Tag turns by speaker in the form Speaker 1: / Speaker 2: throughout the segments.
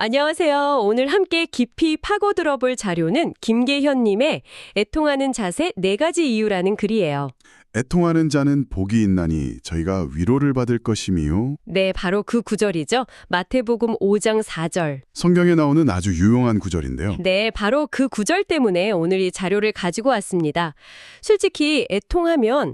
Speaker 1: 안녕하세요. 오늘 함께 깊이 파고 들어볼 자료는 김계현님의 애통하는 자세 4가지 이유라는 글이에요.
Speaker 2: 애통하는 자는 복이 있나니 저희가 위로를 받을 것이미요.
Speaker 1: 네, 바로 그 구절이죠. 마태복음 5장 4절.
Speaker 2: 성경에 나오는 아주 유용한 구절인데요.
Speaker 1: 네, 바로 그 구절 때문에 오늘 이 자료를 가지고 왔습니다. 솔직히 애통하면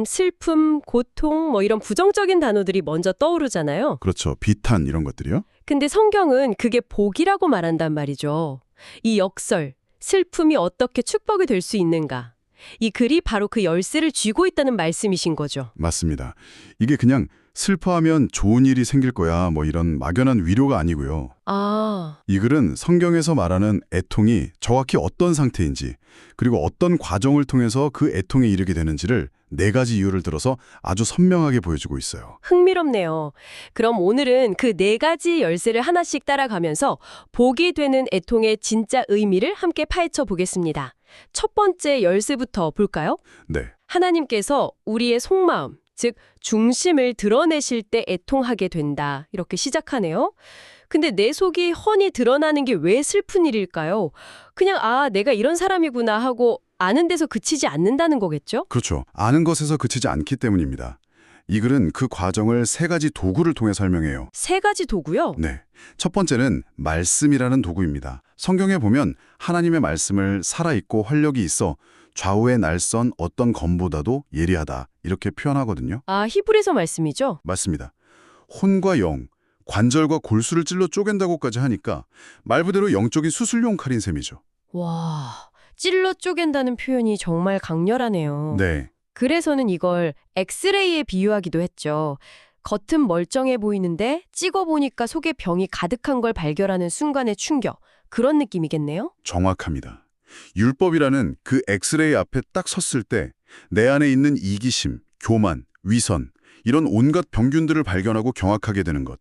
Speaker 1: 슬픔, 고통, 이런 부정적인 단어들이 먼저 떠오르잖아요.
Speaker 2: 그렇죠. 비탄 이런 것들이요.
Speaker 1: 근데 성경은 그게 복이라고 말한단 말이죠. 이 역설, 슬픔이 어떻게 축복이 될 수 있는가. 이 글이 바로 그 열쇠를 쥐고 있다는 말씀이신 거죠.
Speaker 2: 맞습니다. 이게 그냥 슬퍼하면 좋은 일이 생길 거야 이런 막연한 위로가 아니고요.
Speaker 1: 아,
Speaker 2: 이 글은 성경에서 말하는 애통이 정확히 어떤 상태인지 그리고 어떤 과정을 통해서 그 애통에 이르게 되는지를 4가지 이유를 들어서 아주 선명하게 보여주고 있어요.
Speaker 1: 흥미롭네요. 그럼 오늘은 그 4가지 열쇠를 하나씩 따라가면서 복이 되는 애통의 진짜 의미를 함께 파헤쳐 보겠습니다. 첫 번째 열쇠부터 볼까요?
Speaker 2: 네,
Speaker 1: 하나님께서 우리의 속마음, 즉 중심을 드러내실 때 애통하게 된다. 이렇게 시작하네요. 근데 내 속이 훤히 드러나는 게 왜 슬픈 일일까요? 그냥 내가 이런 사람이구나 하고 아는 데서 그치지 않는다는 거겠죠?
Speaker 2: 그렇죠. 아는 것에서 그치지 않기 때문입니다. 이 글은 그 과정을 3가지 도구를 통해 설명해요.
Speaker 1: 3가지 도구요?
Speaker 2: 네. 첫 번째는 말씀이라는 도구입니다. 성경에 보면 하나님의 말씀을 살아있고 활력이 있어 좌우의 날선 어떤 검보다도 예리하다 이렇게 표현하거든요.
Speaker 1: 히브리서 말씀이죠?
Speaker 2: 맞습니다. 혼과 영, 관절과 골수를 찔러 쪼갠다고까지 하니까 말 그대로 영적인 수술용 칼인 셈이죠.
Speaker 1: 와, 찔러 쪼갠다는 표현이 정말 강렬하네요.
Speaker 2: 네.
Speaker 1: 그래서는 이걸 엑스레이에 비유하기도 했죠. 겉은 멀쩡해 보이는데 찍어보니까 속에 병이 가득한 걸 발견하는 순간의 충격. 그런 느낌이겠네요?
Speaker 2: 정확합니다. 율법이라는 그 엑스레이 앞에 딱 섰을 때 내 안에 있는 이기심, 교만, 위선 이런 온갖 병균들을 발견하고 경악하게 되는 것.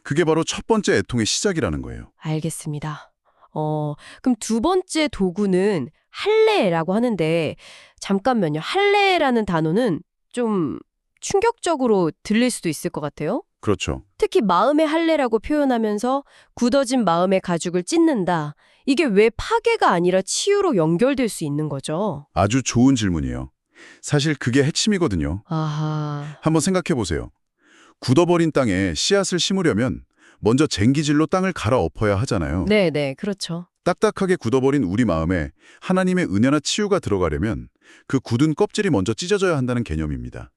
Speaker 2: 그게 바로 첫 번째 애통의 시작이라는 거예요.
Speaker 1: 알겠습니다. 그럼 두 번째 도구는 할례라고 하는데 잠깐만요. 할례라는 단어는 좀 충격적으로 들릴 수도 있을 것 같아요.
Speaker 2: 그렇죠.
Speaker 1: 특히 마음의 할례라고 표현하면서 굳어진 마음의 가죽을 찢는다. 이게 왜 파괴가 아니라 치유로 연결될 수 있는 거죠?
Speaker 2: 아주 좋은 질문이에요. 사실 그게 핵심이거든요.
Speaker 1: 아하.
Speaker 2: 한번 생각해 보세요. 굳어버린 땅에 씨앗을 심으려면 먼저 쟁기질로 땅을 갈아엎어야 하잖아요.
Speaker 1: 네네, 그렇죠.
Speaker 2: 딱딱하게 굳어버린 우리 마음에 하나님의 은혜나 치유가 들어가려면 그 굳은 껍질이 먼저 찢어져야 한다는 개념입니다.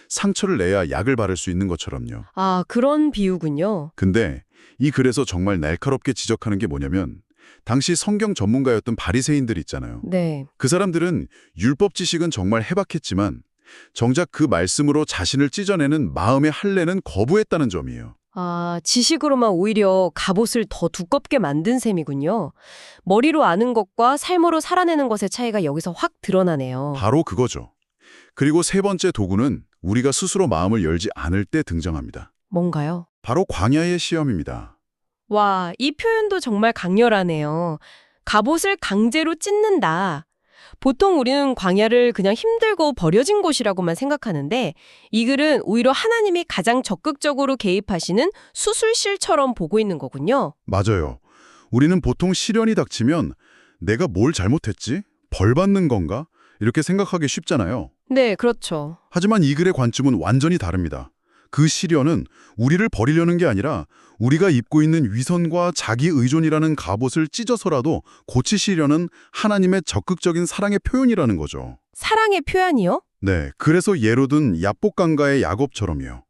Speaker 2: 상처를 내야 약을 바를 수 있는 것처럼요.
Speaker 1: 그런 비유군요.
Speaker 2: 근데 이 글에서 정말 날카롭게 지적하는 게 뭐냐면 당시 성경 전문가였던 바리새인들 있잖아요.
Speaker 1: 네.
Speaker 2: 그 사람들은 율법 지식은 정말 해박했지만 정작 그 말씀으로 자신을 찢어내는 마음의 할례는 거부했다는 점이에요.
Speaker 1: 지식으로만 오히려 갑옷을 더 두껍게 만든 셈이군요. 머리로 아는 것과 삶으로 살아내는 것의 차이가 여기서 확 드러나네요.
Speaker 2: 바로 그거죠. 그리고 3번째 도구는 우리가 스스로 마음을 열지 않을 때 등장합니다.
Speaker 1: 뭔가요?
Speaker 2: 바로 광야의 시험입니다.
Speaker 1: 와, 이 표현도 정말 강렬하네요. 갑옷을 강제로 찢는다. 보통 우리는 광야를 그냥 힘들고 버려진 곳이라고만 생각하는데 이 글은 오히려 하나님이 가장 적극적으로 개입하시는 수술실처럼 보고 있는 거군요.
Speaker 2: 맞아요. 우리는 보통 시련이 닥치면 내가 뭘 잘못했지? 벌 받는 건가? 이렇게 생각하기 쉽잖아요.
Speaker 1: 네, 그렇죠.
Speaker 2: 하지만 이 글의 관점은 완전히 다릅니다. 그 시련은 우리를 버리려는 게 아니라 우리가 입고 있는 위선과 자기 의존이라는 갑옷을 찢어서라도 고치시려는 하나님의 적극적인 사랑의 표현이라는 거죠.
Speaker 1: 사랑의 표현이요?
Speaker 2: 네, 그래서 예로 든 야복강가의 야곱처럼요.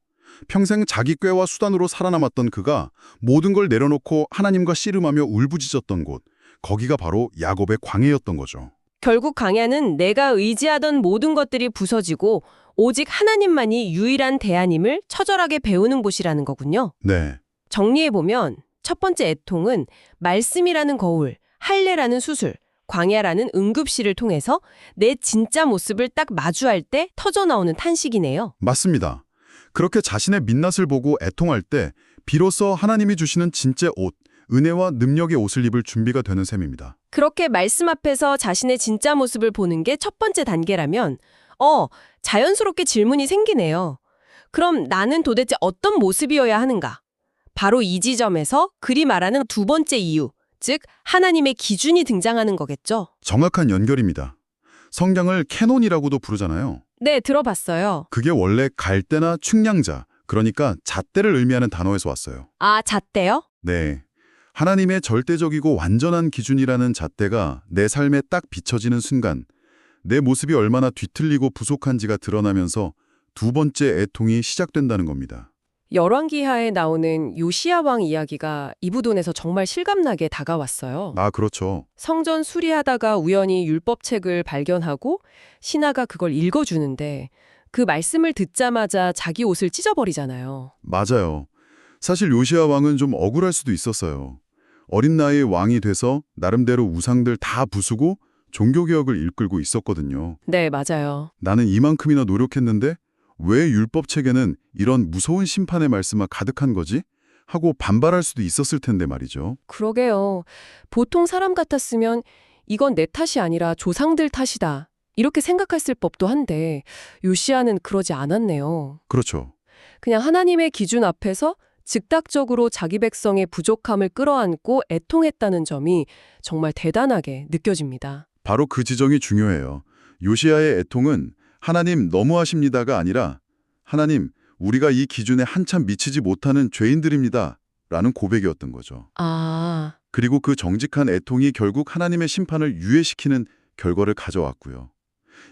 Speaker 2: 평생 자기 꾀와 수단으로 살아남았던 그가 모든 걸 내려놓고 하나님과 씨름하며 울부짖었던 곳, 거기가 바로 야곱의 광야였던 거죠.
Speaker 1: 결국 광야는 내가 의지하던 모든 것들이 부서지고 오직 하나님만이 유일한 대안임을 처절하게 배우는 곳이라는 거군요.
Speaker 2: 네,
Speaker 1: 정리해보면 첫 번째 애통은 말씀이라는 거울, 할례라는 수술, 광야라는 응급실을 통해서 내 진짜 모습을 딱 마주할 때 터져나오는 탄식이네요.
Speaker 2: 맞습니다. 그렇게 자신의 민낯을 보고 애통할 때 비로소 하나님이 주시는 진짜 옷, 은혜와 능력의 옷을 입을 준비가 되는 셈입니다.
Speaker 1: 그렇게 말씀 앞에서 자신의 진짜 모습을 보는 게 첫 번째 단계라면 자연스럽게 질문이 생기네요. 그럼 나는 도대체 어떤 모습이어야 하는가? 바로 이 지점에서 글이 말하는 두 번째 이유, 즉 하나님의 기준이 등장하는 거겠죠.
Speaker 2: 정확한 연결입니다. 성경을 캐논이라고도 부르잖아요.
Speaker 1: 네, 들어봤어요.
Speaker 2: 그게 원래 갈대나 측량자, 그러니까 잣대를 의미하는 단어에서 왔어요.
Speaker 1: 아, 잣대요?
Speaker 2: 네. 하나님의 절대적이고 완전한 기준이라는 잣대가 내 삶에 딱 비춰지는 순간 내 모습이 얼마나 뒤틀리고 부족한지가 드러나면서 두 번째 애통이 시작된다는 겁니다.
Speaker 1: 열왕기하에 나오는 요시야 왕 이야기가 이 부분에서 정말 실감나게 다가왔어요.
Speaker 2: 아, 그렇죠.
Speaker 1: 성전 수리하다가 우연히 율법책을 발견하고 신하가 그걸 읽어주는데 그 말씀을 듣자마자 자기 옷을 찢어버리잖아요.
Speaker 2: 맞아요. 사실 요시야 왕은 좀 억울할 수도 있었어요. 어린 나이에 왕이 돼서 나름대로 우상들 다 부수고 종교개혁을 이끌고 있었거든요.
Speaker 1: 네, 맞아요.
Speaker 2: 나는 이만큼이나 노력했는데 왜 율법책에는 이런 무서운 심판의 말씀만 가득한 거지? 하고 반발할 수도 있었을 텐데 말이죠.
Speaker 1: 그러게요. 보통 사람 같았으면 이건 내 탓이 아니라 조상들 탓이다. 이렇게 생각했을 법도 한데 요시야는 그러지 않았네요.
Speaker 2: 그렇죠.
Speaker 1: 그냥 하나님의 기준 앞에서 즉각적으로 자기 백성의 부족함을 끌어안고 애통했다는 점이 정말 대단하게 느껴집니다.
Speaker 2: 바로 그 지점이 중요해요. 요시야의 애통은 하나님 너무하십니다가 아니라 하나님 우리가 이 기준에 한참 미치지 못하는 죄인들입니다. 라는 고백이었던 거죠.
Speaker 1: 아,
Speaker 2: 그리고 그 정직한 애통이 결국 하나님의 심판을 유예시키는 결과를 가져왔고요.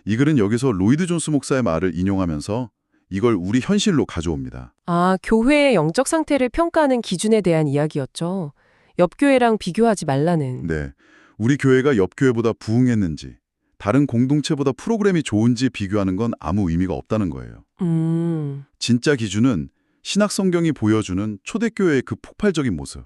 Speaker 2: 이 글은 여기서 로이드 존스 목사의 말을 인용하면서 이걸 우리 현실로 가져옵니다.
Speaker 1: 교회의 영적 상태를 평가하는 기준에 대한 이야기였죠. 옆 교회랑 비교하지 말라는.
Speaker 2: 네, 우리 교회가 옆 교회보다 부흥했는지 다른 공동체보다 프로그램이 좋은지 비교하는 건 아무 의미가 없다는 거예요. 진짜 기준은 신약 성경이 보여주는 초대교회의 그 폭발적인 모습,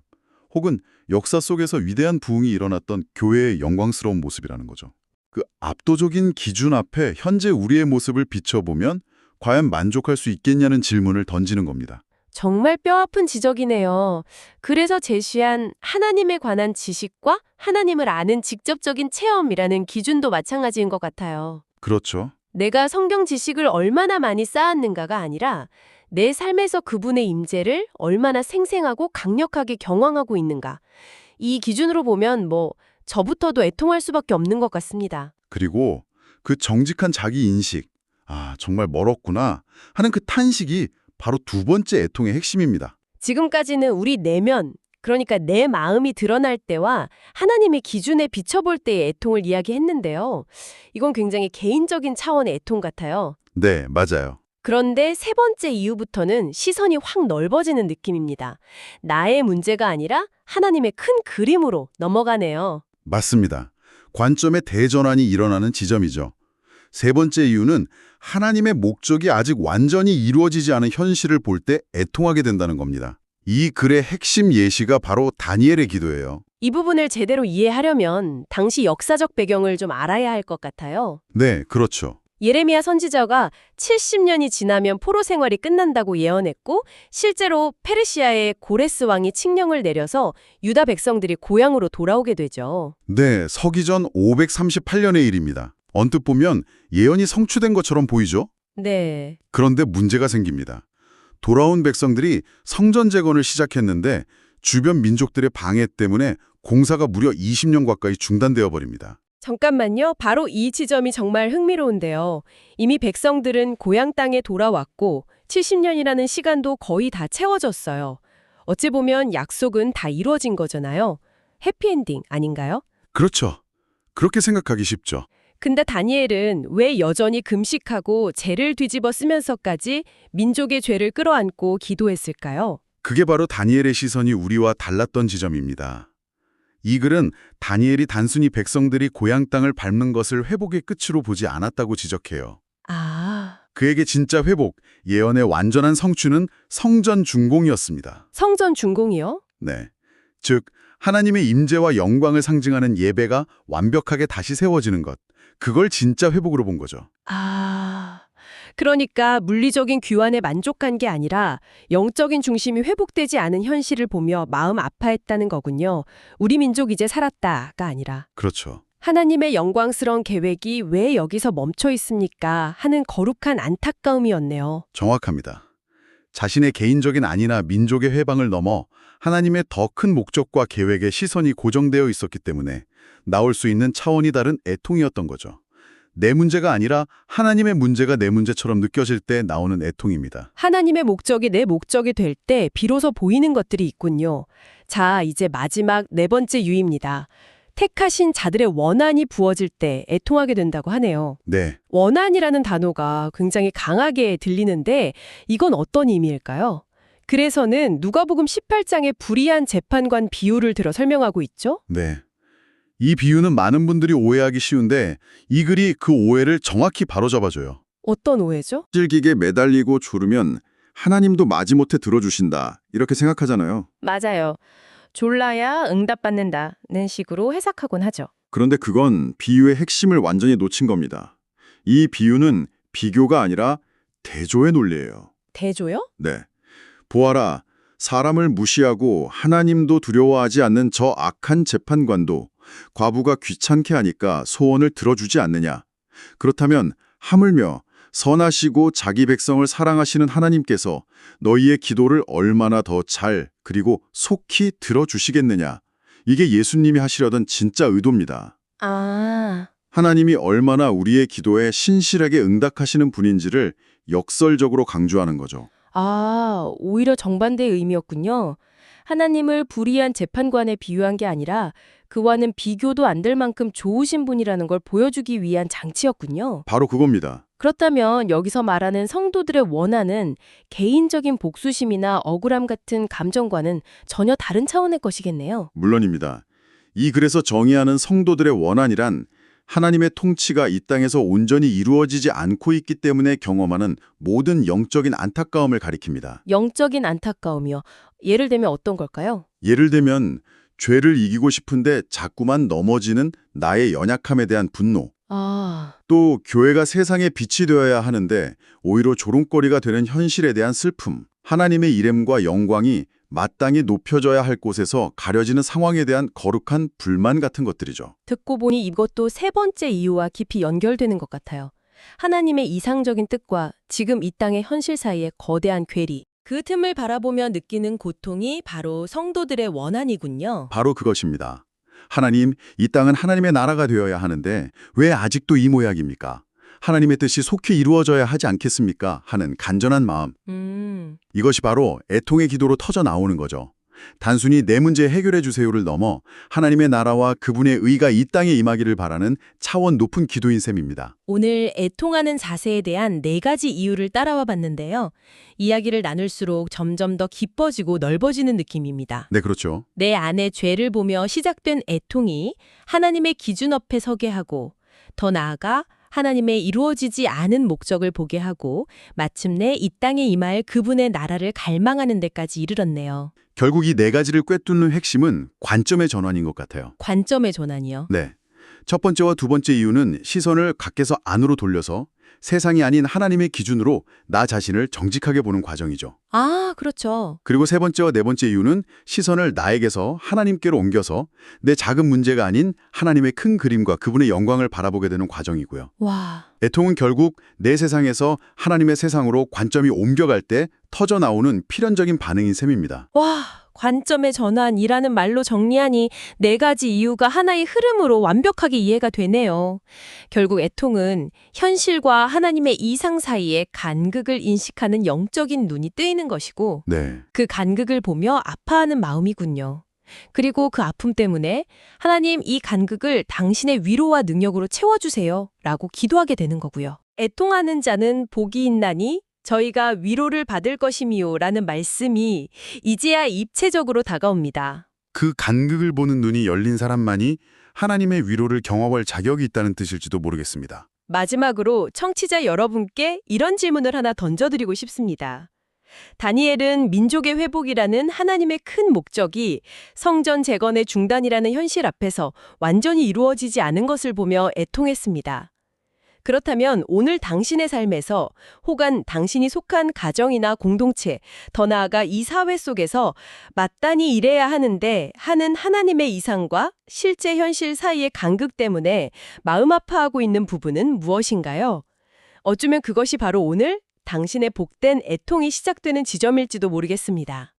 Speaker 2: 혹은 역사 속에서 위대한 부흥이 일어났던 교회의 영광스러운 모습이라는 거죠. 그 압도적인 기준 앞에 현재 우리의 모습을 비춰보면 과연 만족할 수 있겠냐는 질문을 던지는 겁니다.
Speaker 1: 정말 뼈아픈 지적이네요. 그래서 제시한 하나님에 관한 지식과 하나님을 아는 직접적인 체험이라는 기준도 마찬가지인 것 같아요.
Speaker 2: 그렇죠.
Speaker 1: 내가 성경 지식을 얼마나 많이 쌓았는가가 아니라 내 삶에서 그분의 임재를 얼마나 생생하고 강력하게 경험하고 있는가. 이 기준으로 보면 저부터도 애통할 수밖에 없는 것 같습니다.
Speaker 2: 그리고 그 정직한 자기 인식, 정말 멀었구나 하는 그 탄식이 바로 두 번째 애통의 핵심입니다.
Speaker 1: 지금까지는 우리 내면, 그러니까 내 마음이 드러날 때와 하나님의 기준에 비춰볼 때의 애통을 이야기했는데요. 이건 굉장히 개인적인 차원의 애통 같아요.
Speaker 2: 네, 맞아요.
Speaker 1: 그런데 세 번째 이후부터는 시선이 확 넓어지는 느낌입니다. 나의 문제가 아니라 하나님의 큰 그림으로 넘어가네요.
Speaker 2: 맞습니다. 관점의 대전환이 일어나는 지점이죠. 세 번째 이유는 하나님의 목적이 아직 완전히 이루어지지 않은 현실을 볼 때 애통하게 된다는 겁니다. 이 글의 핵심 예시가 바로 다니엘의 기도예요.
Speaker 1: 이 부분을 제대로 이해하려면 당시 역사적 배경을 좀 알아야 할 것 같아요.
Speaker 2: 네, 그렇죠.
Speaker 1: 예레미야 선지자가 70년이 지나면 포로 생활이 끝난다고 예언했고 실제로 페르시아의 고레스 왕이 칙령을 내려서 유다 백성들이 고향으로 돌아오게 되죠.
Speaker 2: 네, 서기전 538년의 일입니다. 언뜻 보면 예언이 성취된 것처럼 보이죠?
Speaker 1: 네.
Speaker 2: 그런데 문제가 생깁니다. 돌아온 백성들이 성전 재건을 시작했는데 주변 민족들의 방해 때문에 공사가 무려 20년 가까이 중단되어 버립니다.
Speaker 1: 잠깐만요. 바로 이 지점이 정말 흥미로운데요. 이미 백성들은 고향 땅에 돌아왔고 70년이라는 시간도 거의 다 채워졌어요. 어찌 보면 약속은 다 이루어진 거잖아요. 해피엔딩 아닌가요?
Speaker 2: 그렇죠. 그렇게 생각하기 쉽죠.
Speaker 1: 근데 다니엘은 왜 여전히 금식하고 죄를 뒤집어 쓰면서까지 민족의 죄를 끌어안고 기도했을까요?
Speaker 2: 그게 바로 다니엘의 시선이 우리와 달랐던 지점입니다. 이 글은 다니엘이 단순히 백성들이 고향 땅을 밟는 것을 회복의 끝으로 보지 않았다고 지적해요. 그에게 진짜 회복, 예언의 완전한 성취는 성전 준공이었습니다.
Speaker 1: 성전 준공이요?
Speaker 2: 네. 즉, 하나님의 임재와 영광을 상징하는 예배가 완벽하게 다시 세워지는 것. 그걸 진짜 회복으로 본 거죠.
Speaker 1: 그러니까 물리적인 귀환에 만족한 게 아니라 영적인 중심이 회복되지 않은 현실을 보며 마음 아파했다는 거군요. 우리 민족 이제 살았다가 아니라.
Speaker 2: 그렇죠.
Speaker 1: 하나님의 영광스러운 계획이 왜 여기서 멈춰 있습니까? 하는 거룩한 안타까움이었네요.
Speaker 2: 정확합니다. 자신의 개인적인 안위나 민족의 회방을 넘어 하나님의 더 큰 목적과 계획에 시선이 고정되어 있었기 때문에 나올 수 있는 차원이 다른 애통이었던 거죠. 내 문제가 아니라 하나님의 문제가 내 문제처럼 느껴질 때 나오는 애통입니다.
Speaker 1: 하나님의 목적이 내 목적이 될 때 비로소 보이는 것들이 있군요. 자, 이제 마지막 네 번째 유의입니다. 택하신 자들의 원한이 부어질 때 애통하게 된다고 하네요.
Speaker 2: 네,
Speaker 1: 원한이라는 단어가 굉장히 강하게 들리는데 이건 어떤 의미일까요? 그래서는 누가복음 18장의 불의한 재판관 비유를 들어 설명하고 있죠?
Speaker 2: 네. 이 비유는 많은 분들이 오해하기 쉬운데 이 글이 그 오해를 정확히 바로잡아줘요.
Speaker 1: 어떤 오해죠?
Speaker 3: 질기게 매달리고 졸으면 하나님도 마지못해 들어주신다 이렇게 생각하잖아요.
Speaker 1: 맞아요. 졸라야 응답받는다는 식으로 해석하곤 하죠.
Speaker 3: 그런데 그건 비유의 핵심을 완전히 놓친 겁니다. 이 비유는 비교가 아니라 대조의 논리예요.
Speaker 1: 대조요?
Speaker 3: 네. 보아라, 사람을 무시하고 하나님도 두려워하지 않는 저 악한 재판관도 과부가 귀찮게 하니까 소원을 들어주지 않느냐. 그렇다면 하물며 선하시고 자기 백성을 사랑하시는 하나님께서 너희의 기도를 얼마나 더 잘 그리고 속히 들어주시겠느냐. 이게 예수님이 하시려던 진짜 의도입니다.
Speaker 1: 아,
Speaker 3: 하나님이 얼마나 우리의 기도에 신실하게 응답하시는 분인지를 역설적으로 강조하는 거죠.
Speaker 1: 오히려 정반대의 의미였군요. 하나님을 불의한 재판관에 비유한 게 아니라 그와는 비교도 안 될 만큼 좋으신 분이라는 걸 보여주기 위한 장치였군요.
Speaker 3: 바로 그겁니다.
Speaker 1: 그렇다면 여기서 말하는 성도들의 원한은 개인적인 복수심이나 억울함 같은 감정과는 전혀 다른 차원의 것이겠네요.
Speaker 3: 물론입니다. 이 글에서 정의하는 성도들의 원한이란 하나님의 통치가 이 땅에서 온전히 이루어지지 않고 있기 때문에 경험하는 모든 영적인 안타까움을 가리킵니다.
Speaker 1: 영적인 안타까움이요. 예를 들면 어떤 걸까요?
Speaker 3: 예를 들면 죄를 이기고 싶은데 자꾸만 넘어지는 나의 연약함에 대한 분노, 또 교회가 세상의 빛이 되어야 하는데 오히려 조롱거리가 되는 현실에 대한 슬픔, 하나님의 이름과 영광이 마땅히 높여져야 할 곳에서 가려지는 상황에 대한 거룩한 불만 같은 것들이죠.
Speaker 1: 듣고 보니 이것도 세 번째 이유와 깊이 연결되는 것 같아요. 하나님의 이상적인 뜻과 지금 이 땅의 현실 사이의 거대한 괴리. 그 틈을 바라보며 느끼는 고통이 바로 성도들의 원한이군요.
Speaker 3: 바로 그것입니다. 하나님, 이 땅은 하나님의 나라가 되어야 하는데 왜 아직도 이 모양입니까? 하나님의 뜻이 속히 이루어져야 하지 않겠습니까? 하는 간절한 마음. 이것이 바로 애통의 기도로 터져 나오는 거죠. 단순히 내 문제 해결해 주세요를 넘어 하나님의 나라와 그분의 의가 이 땅에 임하기를 바라는 차원 높은 기도인 셈입니다.
Speaker 1: 오늘 애통하는 자세에 대한 네 가지 이유를 따라와 봤는데요. 이야기를 나눌수록 점점 더 깊어지고 넓어지는 느낌입니다.
Speaker 3: 네, 그렇죠.
Speaker 1: 내 안의 죄를 보며 시작된 애통이 하나님의 기준 앞에 서게 하고 더 나아가 하나님의 이루어지지 않은 목적을 보게 하고 마침내 이 땅에 임할 그분의 나라를 갈망하는 데까지 이르렀네요.
Speaker 3: 결국 이 네 가지를 꿰뚫는 핵심은 관점의 전환인 것 같아요.
Speaker 1: 관점의 전환이요.
Speaker 3: 네. 첫 번째와 두 번째 이유는 시선을 밖에서 안으로 돌려서 세상이 아닌 하나님의 기준으로 나 자신을 정직하게 보는 과정이죠.
Speaker 1: 그렇죠.
Speaker 3: 그리고 세 번째와 네 번째 이유는 시선을 나에게서 하나님께로 옮겨서 내 작은 문제가 아닌 하나님의 큰 그림과 그분의 영광을 바라보게 되는 과정이고요.
Speaker 1: 와,
Speaker 3: 애통은 결국 내 세상에서 하나님의 세상으로 관점이 옮겨갈 때 터져 나오는 필연적인 반응인 셈입니다.
Speaker 1: 관점의 전환이라는 말로 정리하니 네 가지 이유가 하나의 흐름으로 완벽하게 이해가 되네요. 결국 애통은 현실과 하나님의 이상 사이에 간극을 인식하는 영적인 눈이 뜨이는 것이고
Speaker 3: 네.
Speaker 1: 그 간극을 보며 아파하는 마음이군요. 그리고 그 아픔 때문에 하나님 이 간극을 당신의 위로와 능력으로 채워주세요 라고 기도하게 되는 거고요. 애통하는 자는 복이 있나니 저희가 위로를 받을 것이미요 라는 말씀이 이제야 입체적으로 다가옵니다.
Speaker 2: 그 간극을 보는 눈이 열린 사람만이 하나님의 위로를 경험할 자격이 있다는 뜻일지도 모르겠습니다.
Speaker 1: 마지막으로 청취자 여러분께 이런 질문을 하나 던져드리고 싶습니다. 다니엘은 민족의 회복이라는 하나님의 큰 목적이 성전 재건의 중단이라는 현실 앞에서 완전히 이루어지지 않은 것을 보며 애통했습니다. 그렇다면 오늘 당신의 삶에서 혹은 당신이 속한 가정이나 공동체, 더 나아가 이 사회 속에서 마땅히 이래야 하는데 하는 하나님의 이상과 실제 현실 사이의 간극 때문에 마음 아파하고 있는 부분은 무엇인가요? 어쩌면 그것이 바로 오늘 당신의 복된 애통이 시작되는 지점일지도 모르겠습니다.